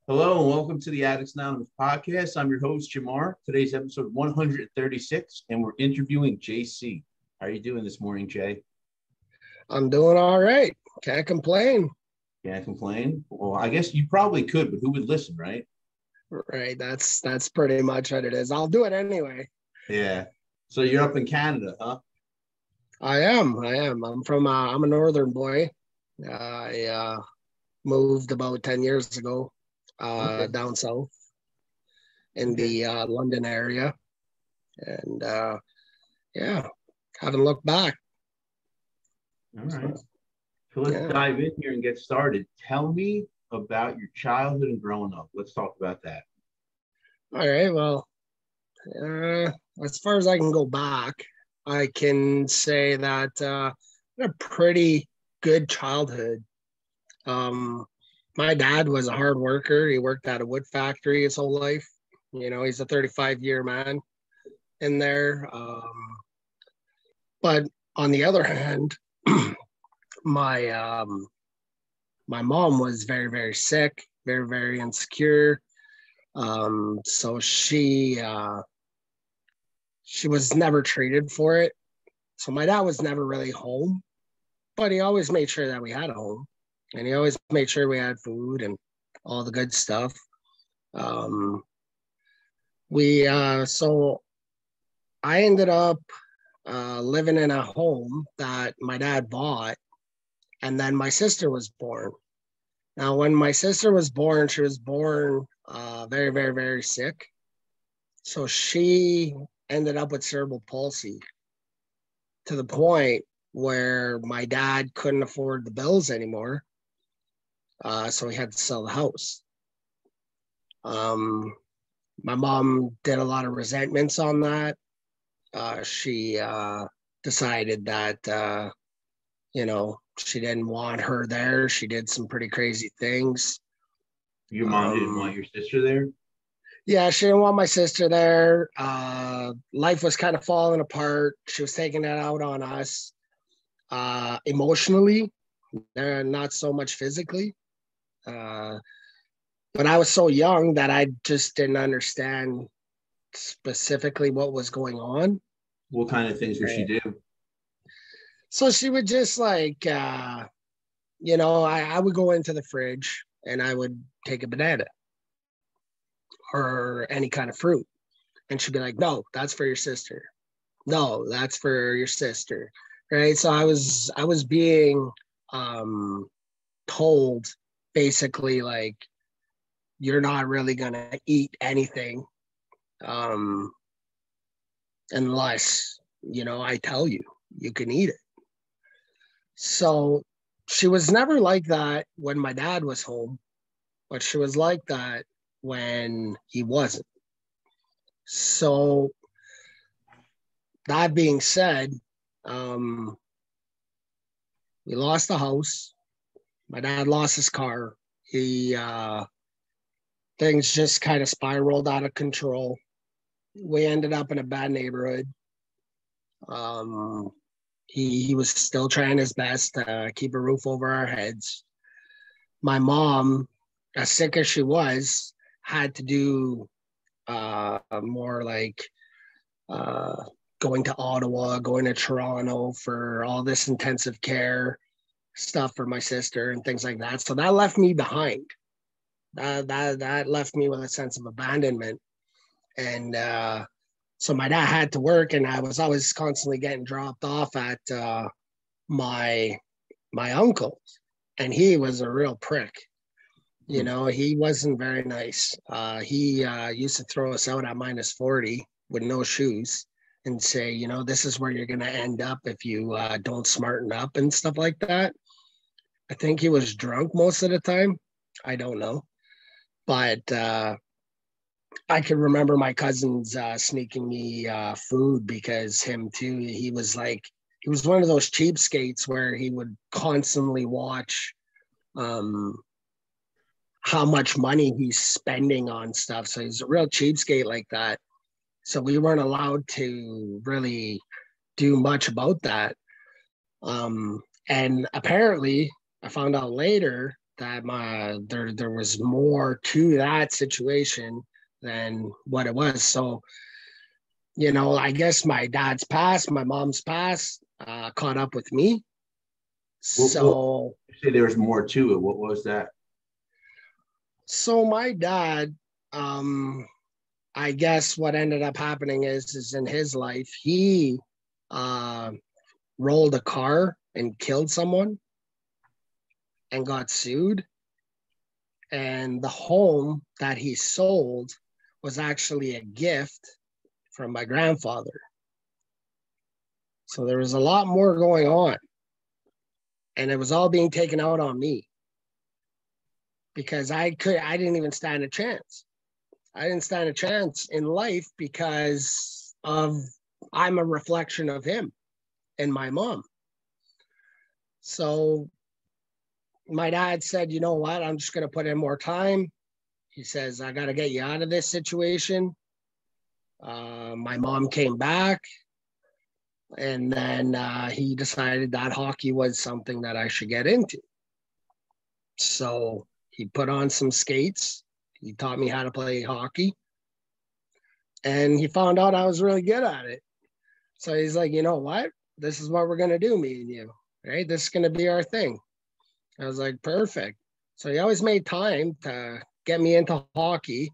Hello and welcome to the Addicts Anonymous podcast. I'm your host, Jamar. Today's episode 136, and we're interviewing JC. How are you doing this morning, Jay? I'm doing all right. Can't complain. Can't complain. Well, I guess you probably could, but who would listen, right? Right. That's pretty much what it is. I'll do it anyway. Yeah. So you're up in Canada, huh? I am. I'm a northern boy. I moved about 10 years ago Okay. down south in Okay. the London area. And yeah, haven't looked back. All right. So, So let's yeah. dive in here and get started. Tell me about your childhood and growing up. Let's talk about that. All right. Well, as far as I can go back, I can say that I had a pretty good childhood. Um, my dad was a hard worker. He worked at a wood factory his whole life. He's a 35-year man in there. But on the other hand, my my mom was very, very sick, very, very insecure. So she was never treated for it. So my dad was never really home, but he always made sure that we had a home, and he always made sure we had food and all the good stuff. Um, we so I ended up living in a home that my dad bought, and then my sister was born. Now, when my sister was born, she was born very, very, very sick. So she ended up with cerebral palsy to the point where my dad couldn't afford the bills anymore. So he had to sell the house. My mom did a lot of resentments on that. She decided that, she didn't want her there. She did some pretty crazy things. Your mom didn't want Um, your sister there? yeah, she didn't want my sister there. Life was kind of falling apart. She was taking that out on us emotionally, not so much physically. Uh, but I was so young that I just didn't understand specifically what was going on. What kind of things would she Right. do? So she would just I would go into the fridge and I would take a banana or any kind of fruit. And she'd be like, no, that's for your sister. No, that's for your sister. Right. So I was being um, told basically like, you're not really going to eat anything um, unless, I tell you, you can eat it. So she was never like that when my dad was home, but she was like that when he wasn't. So that being said, um, we lost the house. My dad lost his car. He Things just kind of spiraled out of control. We ended up in a bad neighborhood. Um, he was still trying his best to keep a roof over our heads. My mom, as sick as she was, had to do more like uh, going to Ottawa, going to Toronto for all this intensive care stuff for my sister and things like that. So that left me behind. That left me with a sense of abandonment. And so my dad had to work, and I was always constantly getting dropped off at my my uncle, and he was a real prick. Hmm. He wasn't very nice. He used to throw us out at -40 with no shoes and say, this is where you're going to end up if you don't smarten up and stuff like that. I think he was drunk most of the time. I don't know. But I can remember my cousins sneaking me food because him too. He was one of those cheapskates where he would constantly watch um, how much money he's spending on stuff. So he's a real cheapskate like that. So we weren't allowed to really do much about that. And apparently, I found out later that there was more to that situation than what it was. So, I guess my dad's past, my mom's past, caught up with me. So you say there was more to it. What was that? So my dad, I guess what ended up happening is in his life, he uh, rolled a car and killed someone and got sued. And the home that he sold was actually a gift from my grandfather. So there was a lot more going on. And it was all being taken out on me because I didn't even stand a chance. I didn't stand a chance in life because I'm a reflection of him and my mom. So my dad said, you know what? I'm just going to put in more time. He says, I got to get you out of this situation. My mom came back, and then he decided that hockey was something that I should get into. So he put on some skates. He taught me how to play hockey. And he found out I was really good at it. So he's like, you know what? This is what we're going to do, me and you, right? This is going to be our thing. I was like, perfect. So he always made time to get me into hockey.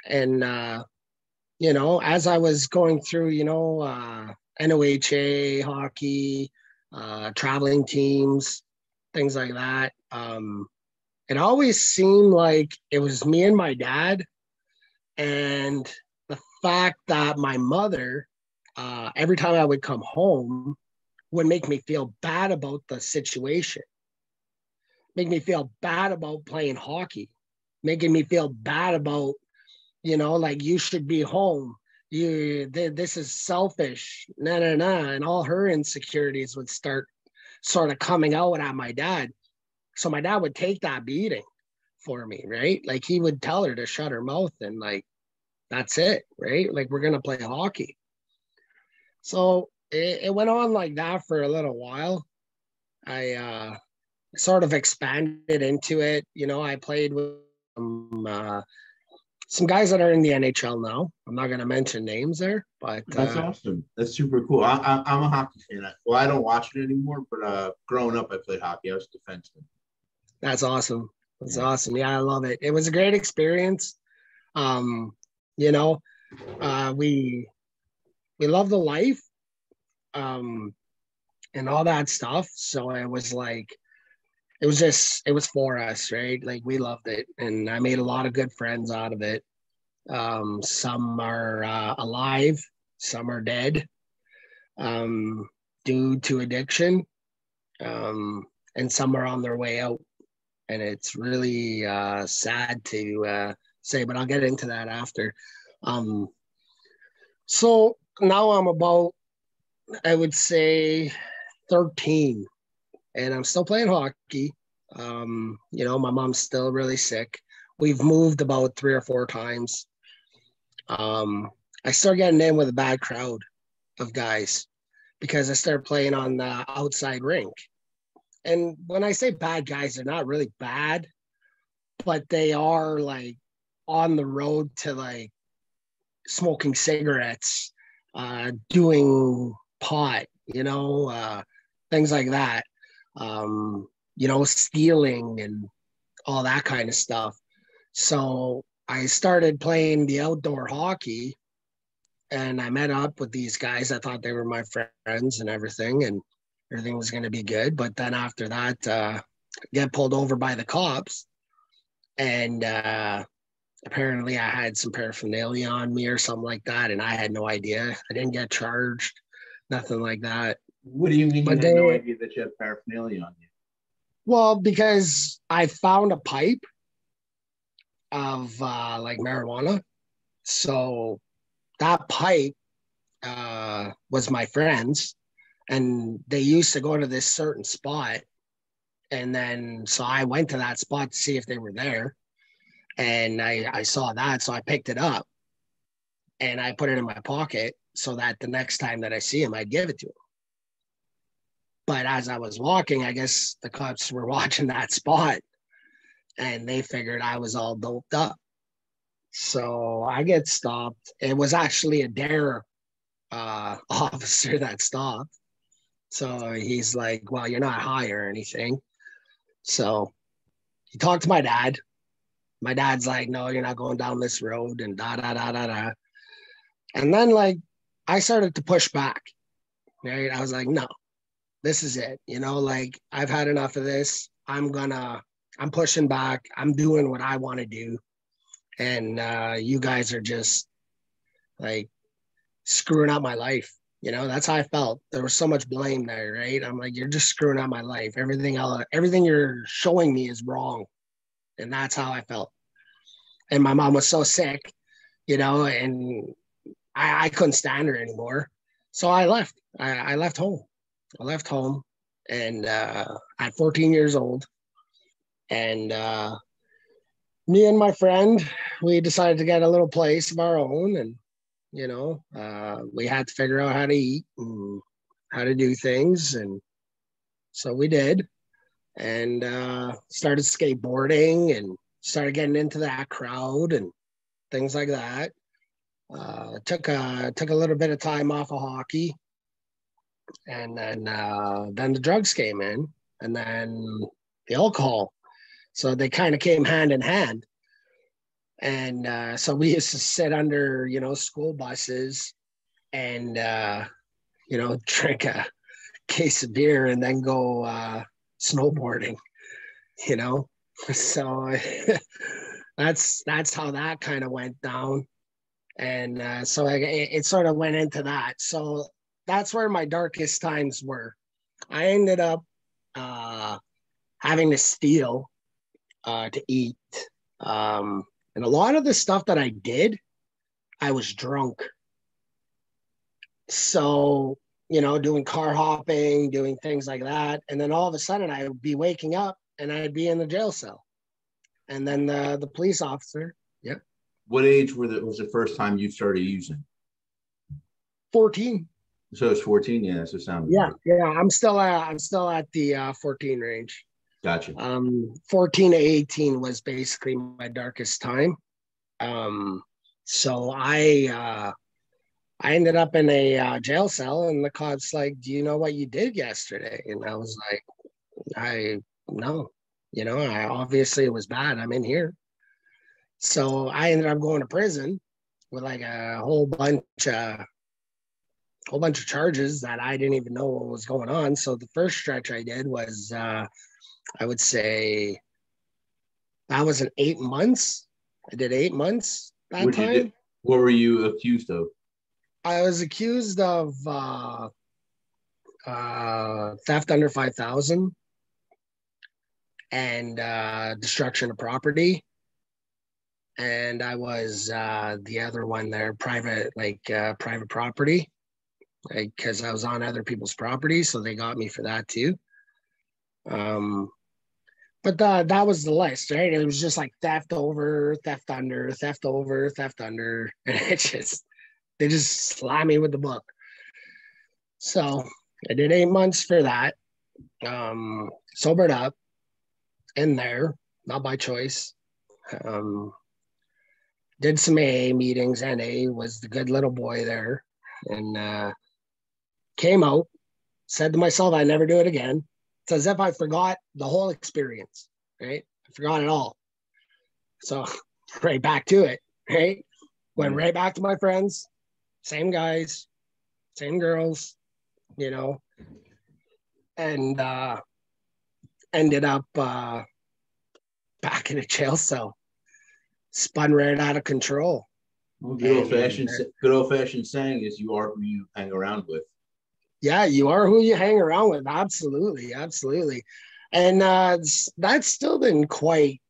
And, as I was going through, NOHA hockey, traveling teams, things like that, it always seemed like it was me and my dad. And the fact that my mother, every time I would come home, would make me feel bad about the situation, make me feel bad about playing hockey, making me feel bad about, like you should be home. This is selfish, and all her insecurities would start sort of coming out at my dad. So my dad would take that beating for me, right? Like he would tell her to shut her mouth and like, that's it, right? Like we're going to play hockey. So it went on like that for a little while. I sort of expanded into it. I played with some guys that are in the NHL now. I'm not going to mention names there, but That's awesome. That's super cool. I'm a hockey fan. Well, I don't watch it anymore, but growing up, I played hockey. I was a defenseman. That's awesome. That's awesome. Yeah, I love it. It was a great experience. We love the life, and all that stuff. So it was like, it was for us, right? Like we loved it, and I made a lot of good friends out of it. Some are alive, some are dead, due to addiction, and some are on their way out. And it's really sad to say, but I'll get into that after. So now I'm about, I would say, 13, and I'm still playing hockey. My mom's still really sick. We've moved about 3 or 4 times. I started getting in with a bad crowd of guys because I started playing on the outside rink. And when I say bad guys, they're not really bad, but they are like on the road to like smoking cigarettes, doing pot, things like that, stealing and all that kind of stuff. So I started playing the outdoor hockey, and I met up with these guys. I thought they were my friends and everything, and everything was going to be good. But then after that, get pulled over by the cops, and apparently I had some paraphernalia on me or something like that, and I had no idea. I didn't get charged, nothing like that. What do you mean you had no idea that you had paraphernalia on you? Well, because I found a pipe of like marijuana. So that pipe was my friend's, and they used to go to this certain spot. And then, so I went to that spot to see if they were there. And I saw that, so I picked it up and I put it in my pocket so that the next time that I see him, I'd give it to him. But as I was walking, I guess the cops were watching that spot. and they figured I was all doped up. So I get stopped. It was actually a dare officer that stopped. So he's like, well, you're not high or anything. So he talked to my dad. My dad's like, no, you're not going down this road and da da da da da. And then like I started to push back. Right. I was like, no, this is it. You know, like I've had enough of this. I'm pushing back. I'm doing what I want to do. And you guys are just like screwing up my life. You know, that's how I felt. There was so much blame there, right? I'm like, you're just screwing up my life. Everything you're showing me is wrong. And that's how I felt. And my mom was so sick, you know, and I couldn't stand her anymore. So I left. I left home. I left home and at 14 years old. And me and my friend, we decided to get a little place of our own. And, you know, we had to figure out how to eat and how to do things. And so we did. And started skateboarding and started getting into that crowd and things like that. Took a little bit of time off of hockey, and then the drugs came in, and then the alcohol. So they kind of came hand in hand. And so we used to sit under, you know, school buses and you know, drink a case of beer and then go snowboarding. You know, so that's how that kind of went down. And so it sort of went into that. So that's where my darkest times were. I ended up having to steal to eat. And a lot of the stuff that I did, I was drunk. So, you know, doing car hopping, doing things like that. And then all of a sudden I would be waking up and I'd be in the jail cell. And then the police officer, yeah. What age was the first time you started using? 14. So it's 14. Yeah, that's what sounds. Yeah, yeah. I'm still at the 14 range. Gotcha. 14 to 18 was basically my darkest time. So I ended up in a jail cell, and the cops like, "Do you know what you did yesterday?" And I was like, "I no, you know, I obviously it was bad. I'm in here." So I ended up going to prison with like a whole bunch of charges that I didn't even know what was going on. So the first stretch I did was, I would say, that was 8 months. I did 8 months that time. What were you accused of? I was accused of theft under 5,000 and destruction of property. And I was the other one there, private property, because I was on other people's property, so they got me for that too. But that was the list, right? It was just like theft over, theft under, theft over, theft under, and they just slammed me with the book. So I did 8 months for that. Sobered up in there, not by choice. Did some AA meetings. NA was the good little boy there, and came out, said to myself, I never do it again. It's as if I forgot the whole experience, right? I forgot it all. So right back to it, right? Went right back to my friends, same guys, same girls, you know, and ended up back in a jail cell. Spun right out of control. Well, good old fashioned saying is you are who you hang around with. Yeah, you are who you hang around with. Absolutely, absolutely. And that's still been quite,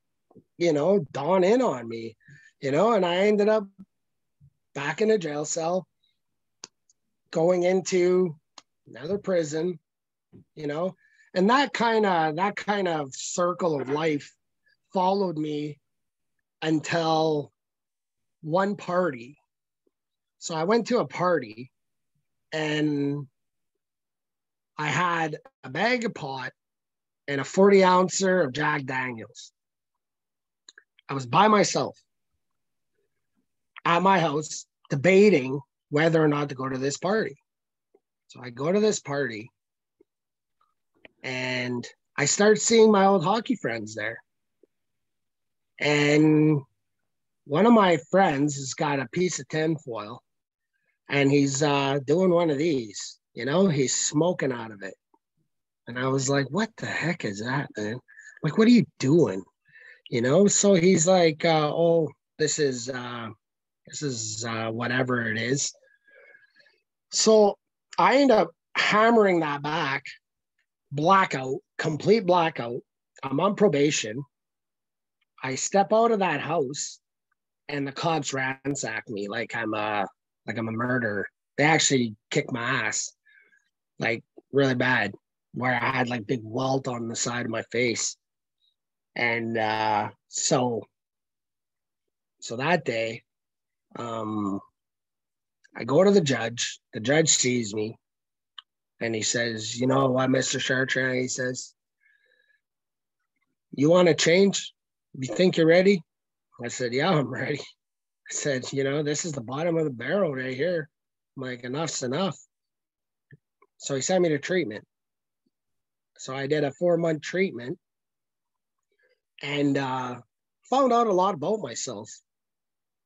you know, dawn in on me, you know, and I ended up back in a jail cell, going into another prison, you know, and that kind of circle of life followed me until one party. So I went to a party and I had a bag of pot and a 40 ouncer of Jack Daniels. I was by myself at my house debating whether or not to go to this party. So I go to this party and I start seeing my old hockey friends there. And one of my friends has got a piece of tinfoil and he's doing one of these, he's smoking out of it. And I was like, what the heck is that, man? Like, what are you doing? So he's like, oh, this is whatever it is. So I end up hammering that back, blackout, complete blackout. I'm on probation. I step out of that house and the cops ransack me like I'm a murderer. They actually kicked my ass, like really bad, where I had like big welt on the side of my face. And so that day, I go to the judge. The judge sees me and he says, you know what, Mr. Chartrand, he says, you want to change? You think you're ready? I said, yeah, I'm ready. I said, this is the bottom of the barrel right here. I'm like, enough's enough. So he sent me to treatment. So I did a 4-month treatment and found out a lot about myself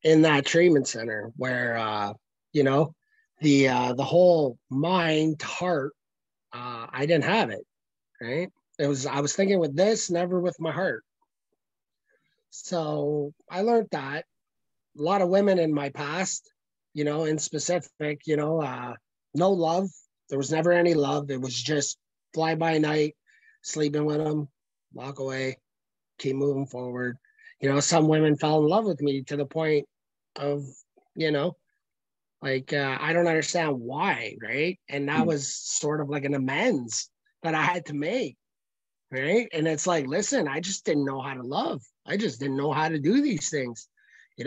in that treatment center where, the whole mind, heart, I didn't have it, right? I was thinking with this, never with my heart. So I learned that a lot of women in my past, in specific, no love. There was never any love. It was just fly by night, sleeping with them, walk away, keep moving forward. Some women fell in love with me to the point of, I don't understand why, right? And that was sort of like an amends that I had to make, right? And it's like, listen, I just didn't know how to love. I just didn't know how to do these things.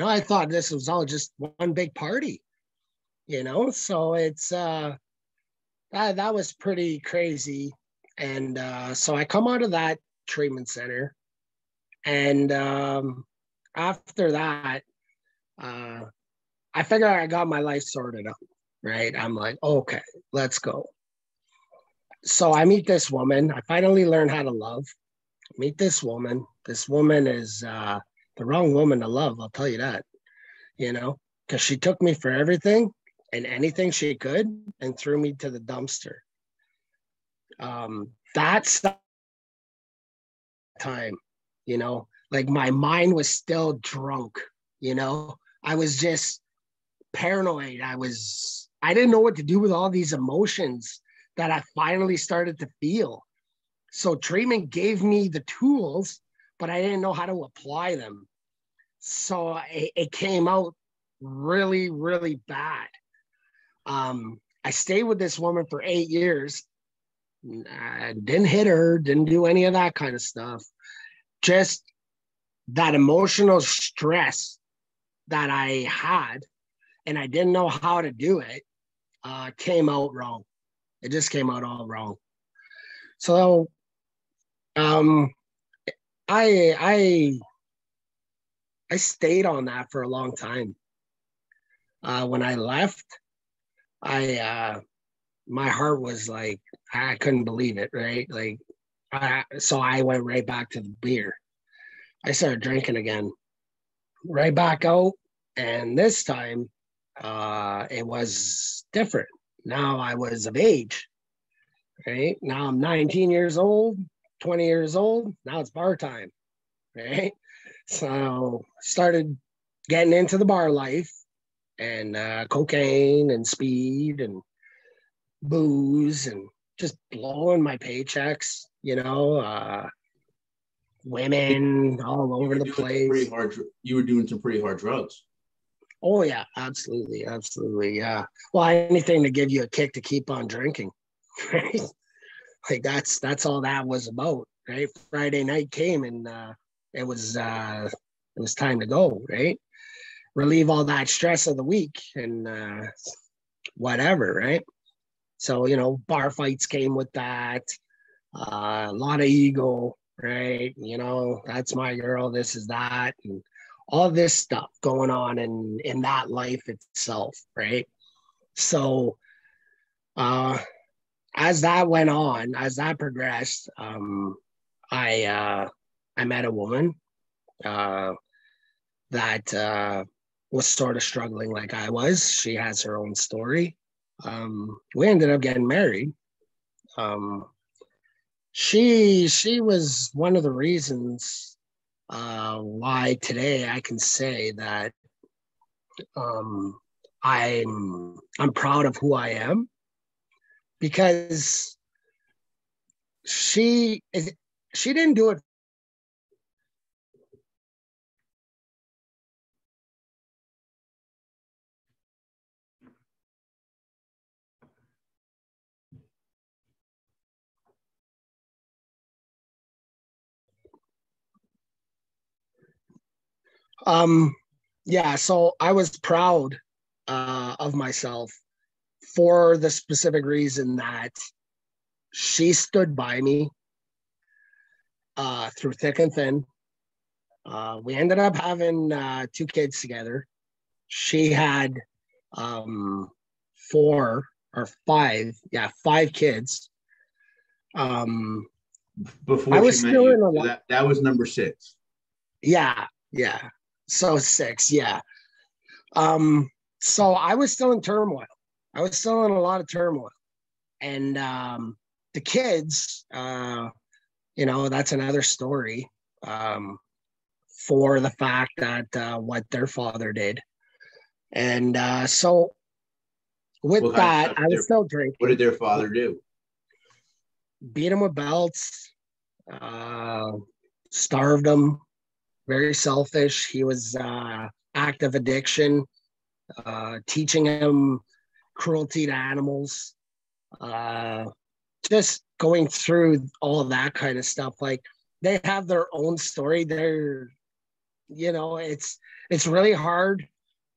I thought this was all just one big party, So it's that was pretty crazy. And so I come out of that treatment center, and after that, I figure I got my life sorted out, right? I'm like, okay, let's go. So I meet this woman. I finally learn how to love. Meet this woman. This woman is the wrong woman to love, I'll tell you that, because she took me for everything and anything she could and threw me to the dumpster. That's time, like my mind was still drunk, I was just paranoid. I didn't know what to do with all these emotions that I finally started to feel. So treatment gave me the tools, but I didn't know how to apply them. So it came out really, really bad. I stayed with this woman for 8 years. I didn't hit her, didn't do any of that kind of stuff. Just that emotional stress that I had, and I didn't know how to do it, came out wrong. It just came out all wrong. So I stayed on that for a long time. When I left, my heart was like, I couldn't believe it, right? So I went right back to the beer. I started drinking again, right back out. And this time, it was different. Now I was of age, right? Now I'm 19 years old, 20 years old. Now it's bar time, right? So started getting into the bar life and cocaine and speed and booze and just blowing my paychecks, women all over the place. You were doing some pretty hard drugs. Oh yeah, absolutely, absolutely, yeah. Well, anything to give you a kick to keep on drinking, right? Like that's all that was about, right? Friday night came and it was time to go, right? Relieve all that stress of the week and whatever, right? So bar fights came with that, a lot of ego, right? That's my girl, this is that, and all this stuff going on in that life itself, right? So as that went on, as that progressed, I met a woman that was sort of struggling like I was. She has her own story. We ended up getting married. She was one of the reasons why today I can say that I'm proud of who I am, because she didn't do it. Yeah, so I was proud of myself for the specific reason that she stood by me through thick and thin. We ended up having 2 kids together. She had four or five, 5 kids. Before I she was met still you, in a so lot. that was number 6. Yeah. So 6, yeah. So I was still in turmoil. I was still in a lot of turmoil. And the kids, that's another story, for the fact that what their father did. And so with What kind of that, stuff I was still what did drinking, their father do? beat him with belts, starved him, very selfish. He was active addiction, teaching him cruelty to animals, just going through all of that kind of stuff. Like, they have their own story. It's really hard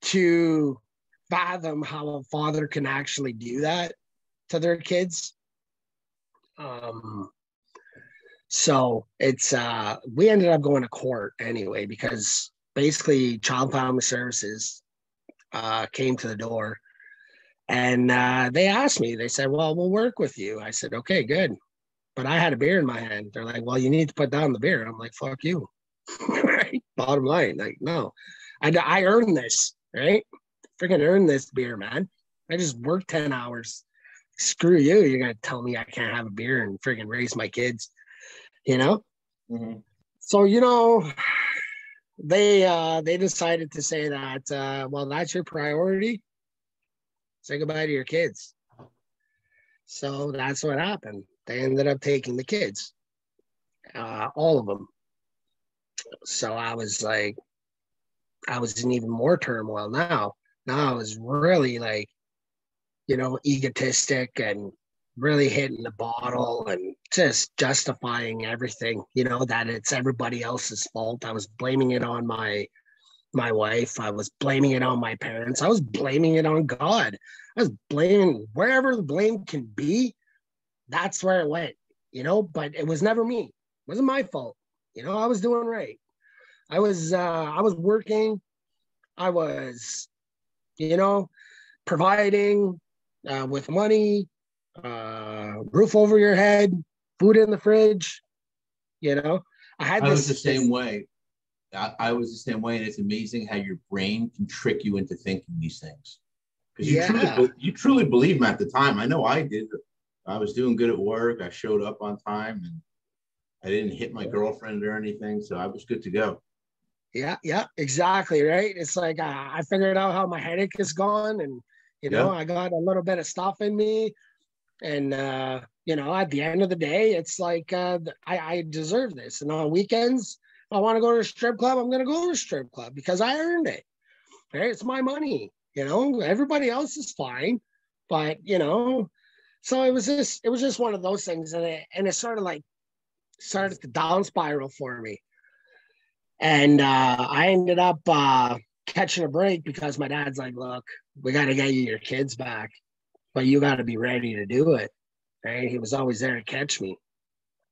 to fathom how a father can actually do that to their kids. So it's we ended up going to court anyway, because basically Child Family Services came to the door, and they asked me, they said, well, we'll work with you. I said, okay, good. But I had a beer in my hand. They're like, well, you need to put down the beer. I'm like, fuck you. Right? Bottom line, like, no, I earned this, right? Freaking earned this beer, man. I just worked 10 hours. Screw you. You're going to tell me I can't have a beer and freaking raise my kids, you know? Mm-hmm. So, they decided to say that, well, that's your priority. Say goodbye to your kids. So that's what happened. They ended up taking the kids, all of them. So I was in even more turmoil now. Now I was really like, egotistic and really hitting the bottle and just justifying everything, that it's everybody else's fault. I was blaming it on my wife. I was blaming it on my parents. I was blaming it on God. I was blaming wherever the blame can be. That's where it went, but it was never me. It wasn't my fault. I was doing right. I was working. I was, providing with money, roof over your head, food in the fridge. I had I was the this. same way. I was the same way, and it's amazing how your brain can trick you into thinking these things, because Yeah. you truly believe them at the time. I know I did. I was doing good at work. I showed up on time, and I didn't hit my girlfriend or anything, so I was good to go. Yeah, exactly. Right. It's like I figured out how my headache is gone, and Yeah. I got a little bit of stuff in me, and at the end of the day, it's like I deserve this. And on weekends, if I want to go to a strip club, I'm going to go to a strip club because I earned it. Right? It's my money. Everybody else is fine, but so it was just one of those things, and it sort of like started to down spiral for me. And I ended up catching a break because my dad's like, look, we got to get you your kids back, but you got to be ready to do it. Right? He was always there to catch me.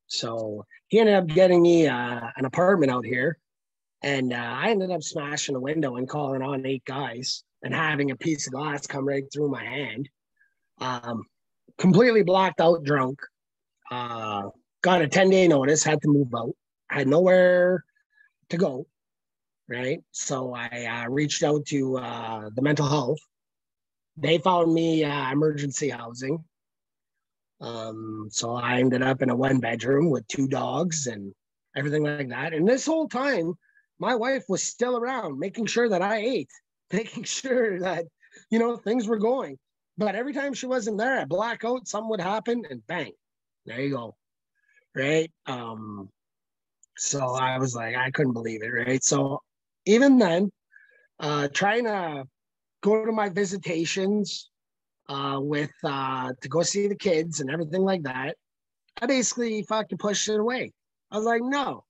So he ended up getting me an apartment out here. And I ended up smashing a window and calling on 8 guys and having a piece of glass come right through my hand. Completely blacked out, drunk. Got a 10-day notice, had to move out. Had nowhere to go, right? So I reached out to the mental health. They found me emergency housing. So I ended up in a 1-bedroom with 2 dogs and everything like that. And this whole time, my wife was still around, making sure that I ate, making sure that, things were going. But every time she wasn't there, I black out, something would happen, and bang, there you go, right? So I was like, I couldn't believe it, right? So even then, trying to go to my visitations to go see the kids and everything like that, I basically fucking pushed it away. I was like, no,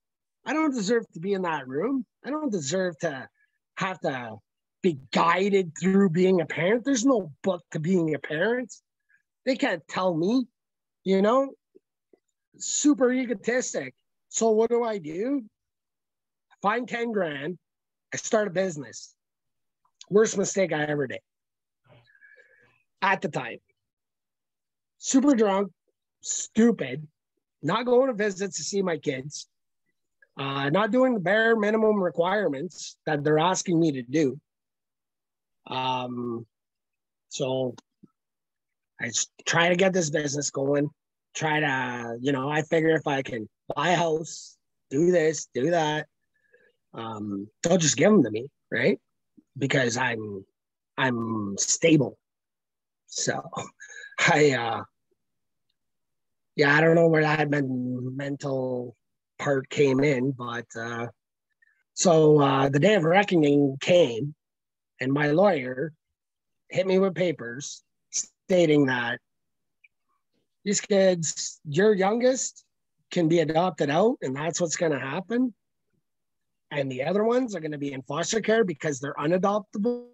I don't deserve to be in that room. I don't deserve to have to be guided through being a parent. There's no book to being a parent. They can't tell me, super egotistic. So what do? I find 10 grand. I start a business. Worst mistake I ever did. At the time. Super drunk, stupid, not going to visits to see my kids, not doing the bare minimum requirements that they're asking me to do. So I try to get this business going, try to, I figure if I can buy a house, do this, do that, they'll just give them to me, right? Because I'm stable. So I don't know where that mental part came in, but so the day of reckoning came, and my lawyer hit me with papers stating that these kids, your youngest, can be adopted out, and that's what's going to happen. And the other ones are going to be in foster care because they're unadoptable.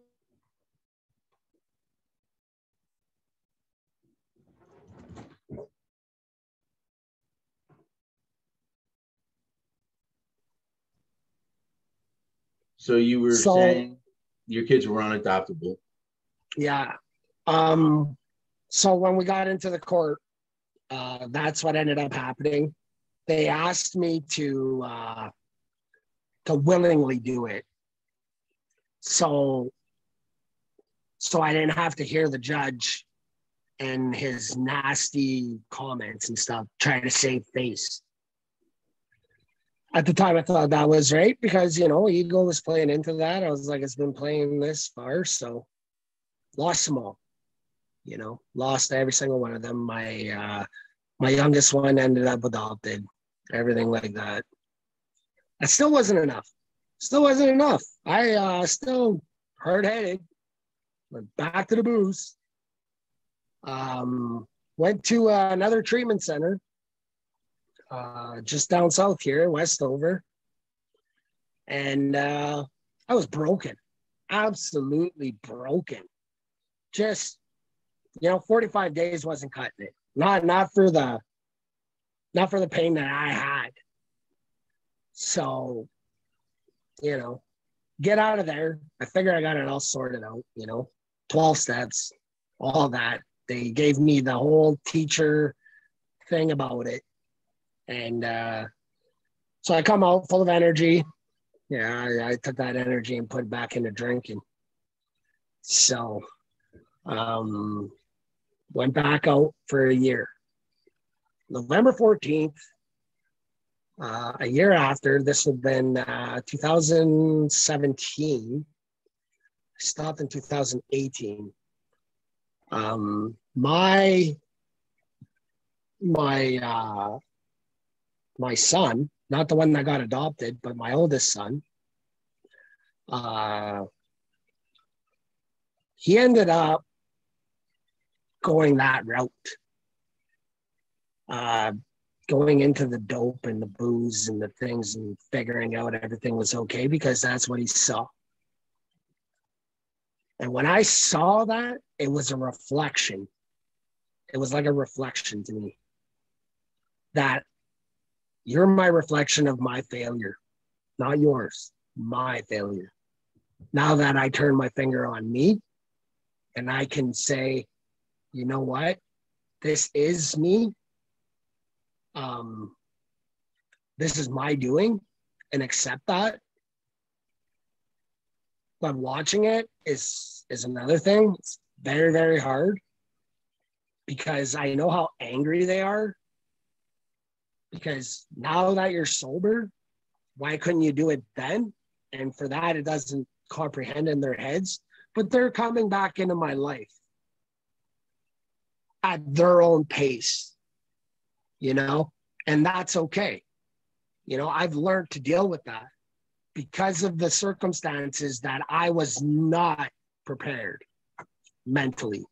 So you were saying your kids were unadoptable. Yeah. So when we got into the court, that's what ended up happening. They asked me to willingly do it. So I didn't have to hear the judge and his nasty comments and stuff, trying to save face. At the time, I thought that was right because, ego was playing into that. I was like, it's been playing this far, so lost them all. Lost every single one of them. My youngest one ended up adopted, everything like that. That still wasn't enough. I still hard-headed, went back to the booze. Went to another treatment center just down south here, Westover. And I was broken, absolutely broken. Just, 45 days wasn't cutting it. Not for the pain that I had. So, get out of there. I figure I got it all sorted out, 12 steps, all that. They gave me the whole teacher thing about it. And so I come out full of energy. Yeah, I took that energy and put it back into drinking. So went back out for a year. November 14th, a year after, this had been 2017. I stopped in 2018. My son, not the one that got adopted, but my oldest son, he ended up going that route, going into the dope and the booze and the things and figuring out everything was okay because that's what he saw. And when I saw that, it was a reflection. It was like a reflection to me that you're my reflection of my failure, not yours. my failure. Now that I turn my finger on me and I can say, you know what, this is me. This is my doing, and accept that. But watching it is another thing. It's very, very hard because I know how angry they are. Because now that you're sober, why couldn't you do it then? And for that, it doesn't comprehend in their heads. But they're coming back into my life at their own pace, you know? And that's okay. You know, I've learned to deal with that because of the circumstances that I was not prepared mentally.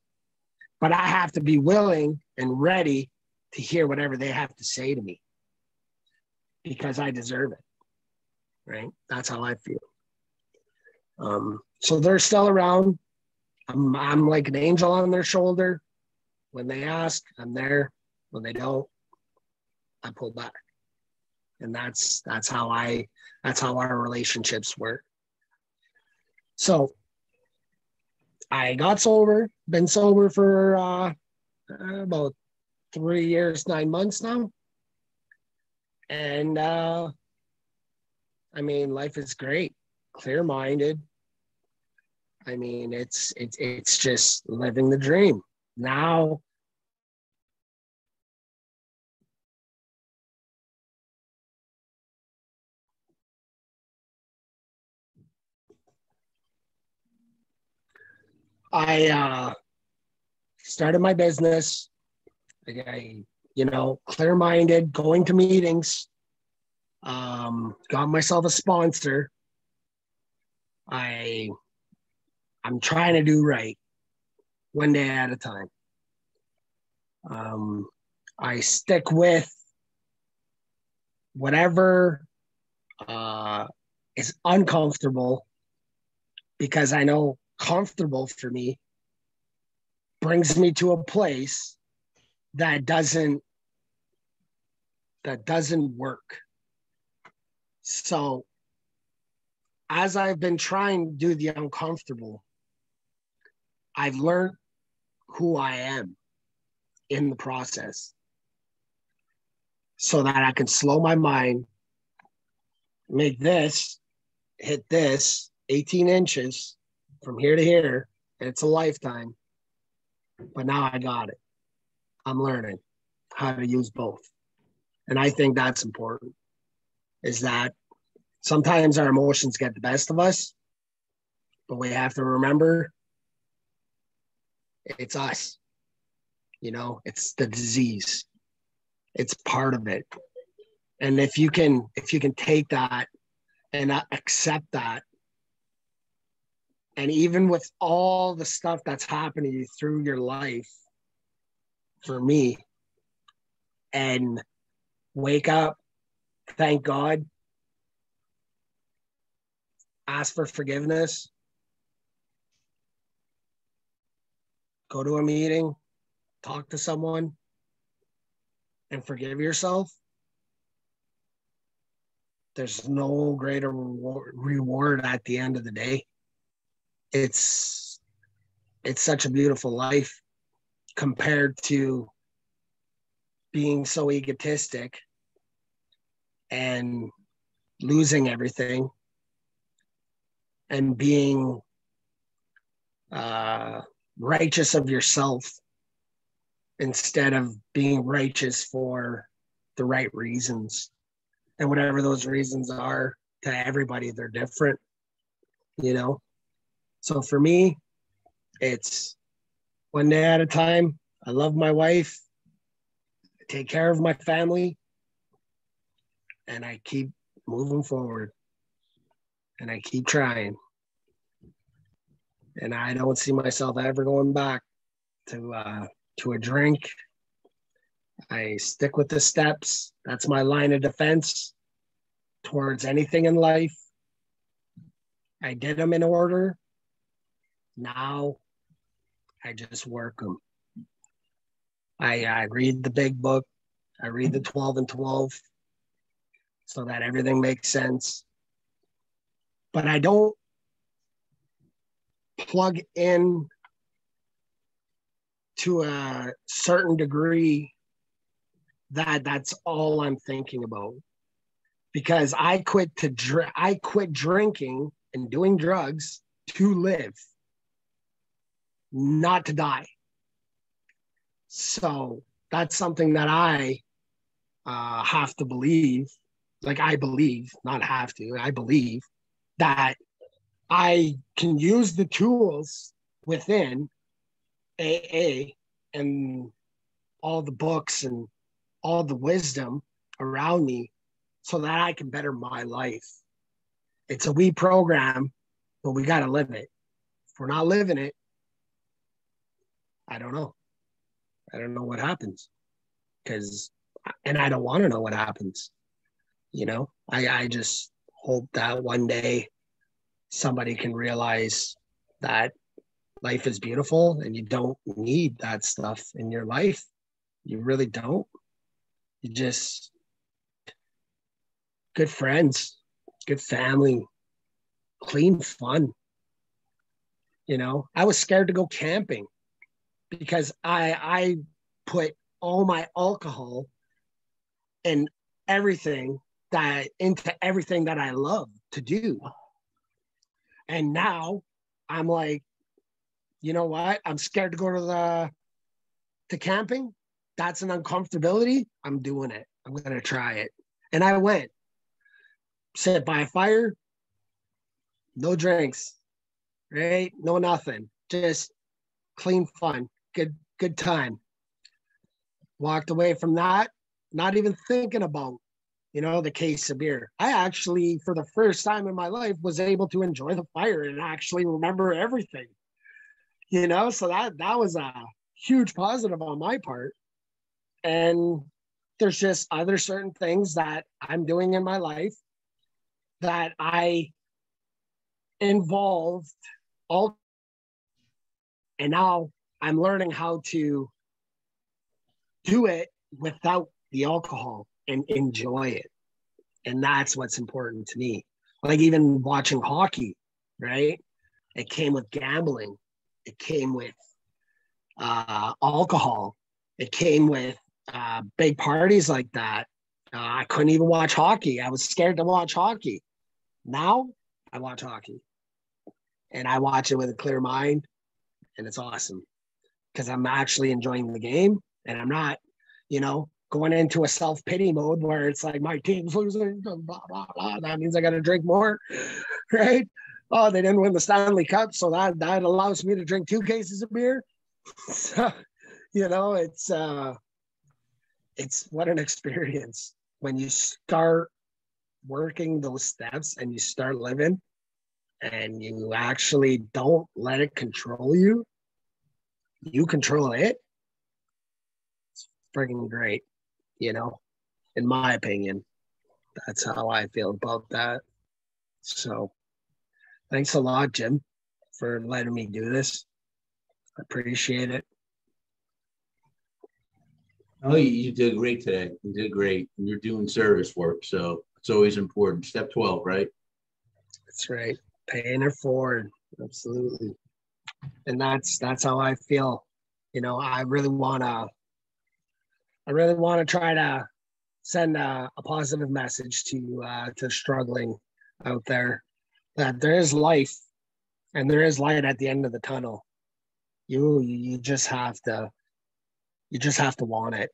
But I have to be willing and ready to hear whatever they have to say to me because I deserve it, right? That's how I feel. So they're still around. I'm like an angel on their shoulder. When they ask, I'm there. When they don't, I pull back. And that's how our relationships work. So I got sober, been sober for about 3 years, 9 months now. And I mean, life is great, clear-minded. I mean, it's just living the dream. Now I started my business. I clear-minded, going to meetings. Got myself a sponsor. I'm trying to do right, one day at a time. I stick with whatever is uncomfortable because I know comfortable for me brings me to a place that doesn't work. So as I've been trying to do the uncomfortable, I've learned who I am in the process so that I can slow my mind, make this, hit this 18 inches from here to here. And it's a lifetime. But now I got it. I'm learning how to use both. And I think that's important, is that sometimes our emotions get the best of us, but we have to remember it's us. You know, it's the disease. It's part of it. And if you can take that and accept that, and even with all the stuff that's happening to you through your life, for me, and wake up, thank God, ask for forgiveness, go to a meeting, talk to someone, and forgive yourself. There's no greater reward at the end of the day. It's such a beautiful life compared to being so egotistic and losing everything and being righteous of yourself instead of being righteous for the right reasons. And whatever those reasons are, to everybody, they're different, you know? So for me, it's one day at a time. I love my wife. I take care of my family. And I keep moving forward. And I keep trying. And I don't see myself ever going back to a drink. I stick with the steps. That's my line of defense towards anything in life. I did them in order. Now I just work them. I read the big book. I read the 12 and 12 so that everything makes sense. but I don't plug in to a certain degree that's all I'm thinking about. Because I quit drinking and doing drugs to live, not to die. So that's something that I have to believe. Like I believe, not have to, I believe that I can use the tools within AA and all the books and all the wisdom around me so that I can better my life. It's a we program, but we got to live it. If we're not living it, I don't know. I don't know what happens and I don't want to know what happens. You know, I just hope that one day somebody can realize that life is beautiful and you don't need that stuff in your life. You really don't. You just good friends, good family, clean fun. You know, I was scared to go camping because I put all my alcohol and everything into everything that I love to do. And now I'm like, you know what? I'm scared to go to camping. That's an uncomfortability. I'm doing it. I'm going to try it. And I went, sit by a fire, no drinks, right? No nothing. Just clean fun. Good time. Walked away from that, not even thinking about, you know, the case of beer. I actually, for the first time in my life, was able to enjoy the fire and actually remember everything. You know, so that was a huge positive on my part. And there's just other certain things that I'm doing in my life that I involved all, and now I'm learning how to do it without the alcohol and enjoy it. And that's what's important to me. Like even watching hockey, right? It came with gambling. It came with alcohol. It came with big parties like that. I couldn't even watch hockey. I was scared to watch hockey. Now I watch hockey and I watch it with a clear mind, and it's awesome because I'm actually enjoying the game and I'm not, you know, going into a self-pity mode where it's like my team's losing, blah, blah, blah. That means I got to drink more, right? Oh, they didn't win the Stanley Cup, so that allows me to drink 2 cases of beer. So, you know, it's what an experience when you start working those steps and you start living and you actually don't let it control you. You control it. It's freaking great, you know, in my opinion. That's how I feel about that. So thanks a lot, Jim, for letting me do this. I appreciate it. Oh, you did great today. You did great. And you're doing service work, so it's always important. Step 12, right? That's right. Paying it forward. Absolutely. And that's how I feel. You know, I really wanna try to send a positive message to struggling out there that there is life and there is light at the end of the tunnel. You just have to want it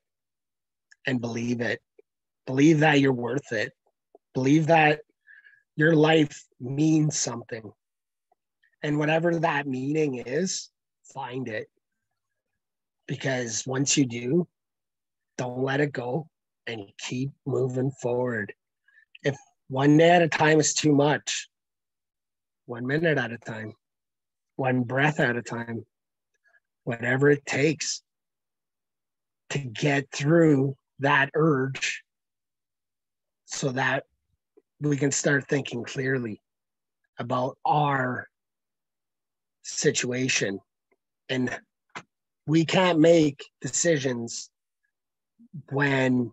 and believe it. Believe that you're worth it. Believe that your life means something. And whatever that meaning is, find it. Because once you do, don't let it go and keep moving forward. If one day at a time is too much, 1 minute at a time, one breath at a time, whatever it takes to get through that urge so that we can start thinking clearly about our situation. And we can't make decisions when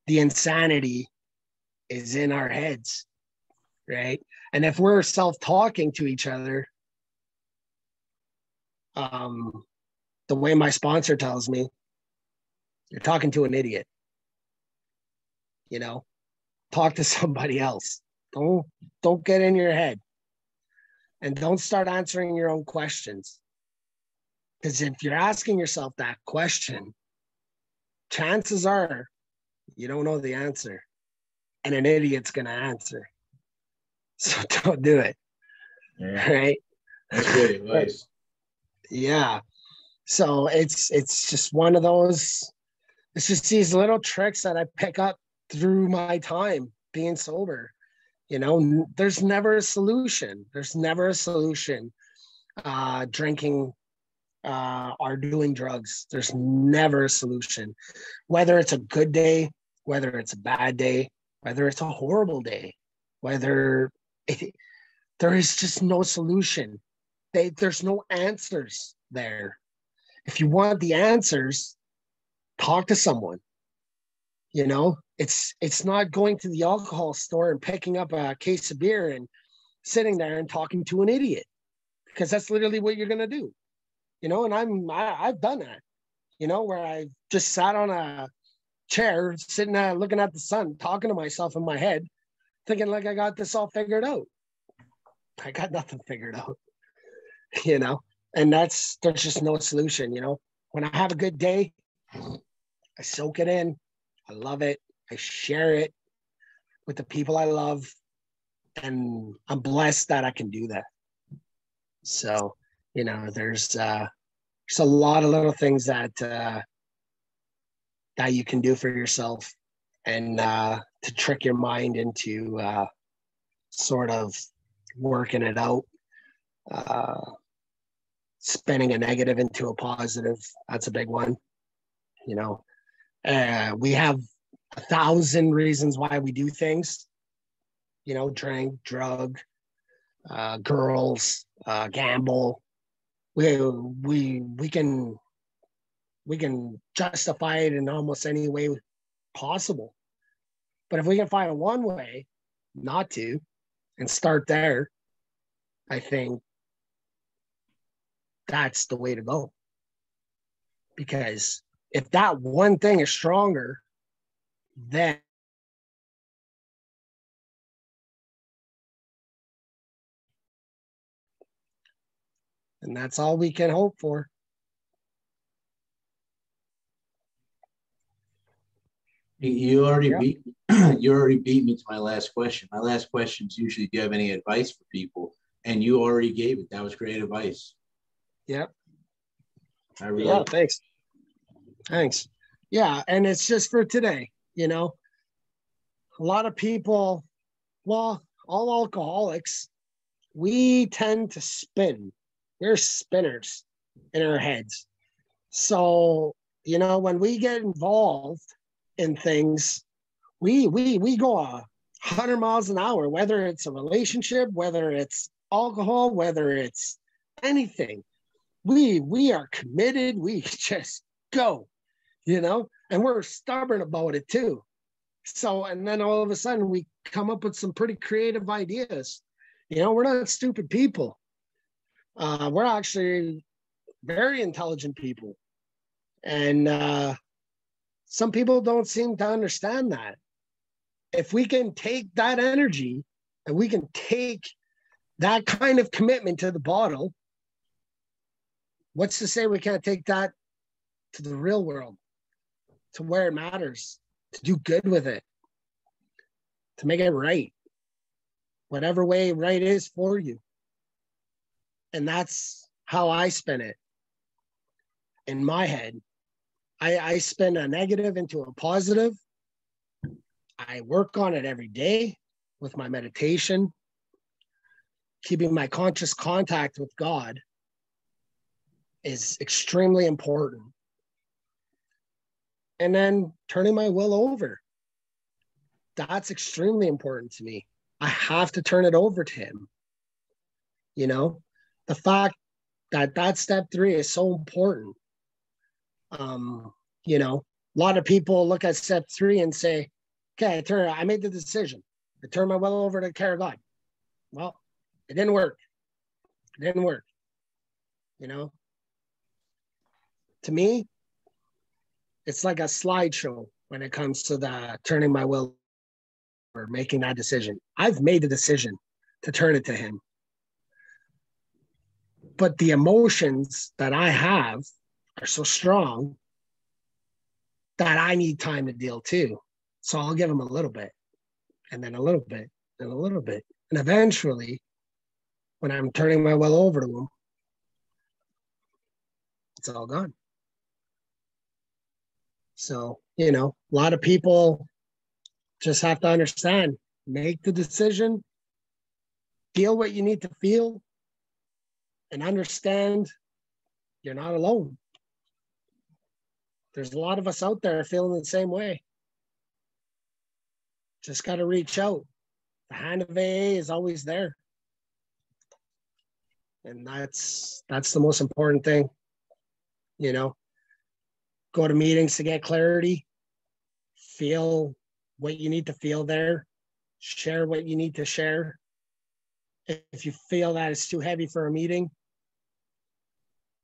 the insanity is in our heads. right? And if we're self-talking to each other, the way my sponsor tells me, you're talking to an idiot. You know, talk to somebody else. Don't get in your head, and don't start answering your own questions. Because if you're asking yourself that question, chances are you don't know the answer, and an idiot's going to answer. So don't do it. Yeah. Right? That's good advice. Yeah. So it's just one of those. It's just these little tricks that I pick up through my time being sober. You know, there's never a solution. There's never a solution. Drinking or doing drugs. There's never a solution. Whether it's a good day, whether it's a bad day, whether it's a horrible day, there is just no solution. There's no answers there. If you want the answers, talk to someone. You know, it's not going to the alcohol store and picking up a case of beer and sitting there and talking to an idiot, because that's literally what you're gonna do. You know, and I've done that. You know, where I just sat on a chair, sitting there looking at the sun, talking to myself in my head, thinking like I got this all figured out. I got nothing figured out. You know, and there's just no solution. You know, when I have a good day, I soak it in. I love it. I share it with the people I love, and I'm blessed that I can do that. So, you know, there's a lot of little things that you can do for yourself, and to trick your mind into sort of working it out, spinning a negative into a positive. That's a big one. You know, we have 1,000 reasons why we do things. You know, drink, drug, girls, gamble. We can justify it in almost any way possible. But if we can find one way not to and start there, I think that's the way to go. Because if that one thing is stronger, then and that's all we can hope for. You already beat you already beat me to my last question. My last question is usually, do you have any advice for people? And you already gave it. That was great advice. Yep. Yeah, thanks. Yeah, and it's just for today. You know, a lot of people, well, all alcoholics, we tend to spin. We're spinners in our heads. So, you know, when we get involved in things, we go 100 miles an hour, whether it's a relationship, whether it's alcohol, whether it's anything. We are committed. We just go, you know, and we're stubborn about it too. So, and then all of a sudden we come up with some pretty creative ideas. You know, we're not stupid people. We're actually very intelligent people. And some people don't seem to understand that. If we can take that energy and we can take that kind of commitment to the bottle, what's to say we can't take that to the real world, to where it matters, to do good with it, to make it right, whatever way right is for you. And that's how I spin it in my head. I spin a negative into a positive. I work on it every day with my meditation, keeping my conscious contact with God is extremely important. And then turning my will over. That's extremely important to me. I have to turn it over to him. You know, the fact that step 3 is so important. You know, a lot of people look at step 3 and say, okay, I made the decision. I turn my will over to the care of God. Well, it didn't work. It didn't work. You know, to me, it's like a slideshow when it comes to the turning my will or making that decision. I've made the decision to turn it to him. But the emotions that I have are so strong that I need time to deal too. So I'll give him a little bit, and then a little bit, and a little bit. And eventually, when I'm turning my will over to him, it's all gone. So, you know, a lot of people just have to understand, make the decision, feel what you need to feel, and understand you're not alone. There's a lot of us out there feeling the same way. Just got to reach out. The hand of AA is always there. And that's the most important thing. You know, go to meetings to get clarity, feel what you need to feel there, share what you need to share. If you feel that it's too heavy for a meeting,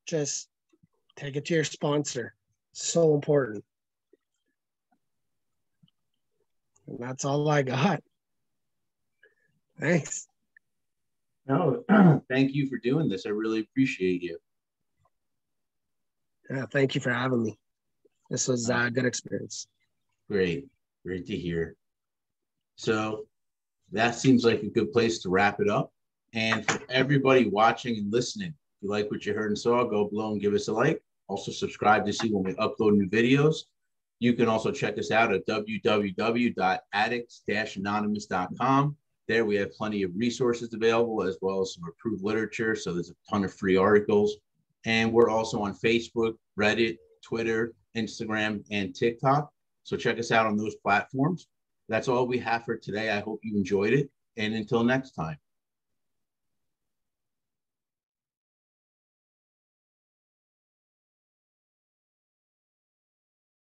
just take it to your sponsor. So important. And that's all I got. Thanks. No, thank you for doing this. I really appreciate you. Yeah, thank you for having me. This was a good experience. Great. Great to hear. So that seems like a good place to wrap it up. And for everybody watching and listening, if you like what you heard and saw, go below and give us a like. Also subscribe to see when we upload new videos. You can also check us out at www.addicts-anonymous.com. There we have plenty of resources available, as well as some approved literature. So there's a ton of free articles. And we're also on Facebook, Reddit, Twitter, Instagram, and TikTok. So check us out on those platforms. That's all we have for today. I hope you enjoyed it. And until next time.